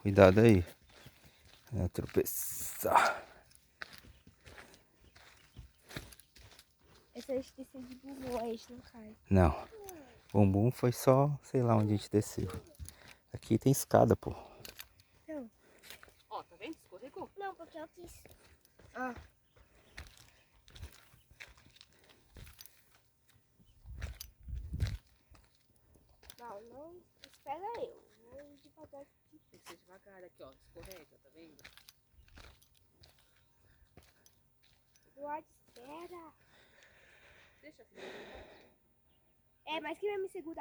Cuidado aí. É, tropeçar. Essa a gente desceu de bumbum, a gente não cai. Não. Bumbum foi só, sei lá onde a gente desceu. Aqui tem escada, pô. Então. Ó, tá vendo? Escorregou. Não, porque eu quis. Ah. Não, não. Espera eu. Vou devagar aqui. Tem que ser devagar aqui, ó. Escorrega, tá vendo? Eduardo, espera. Deixa a filha. É, mas quem vai me segurar?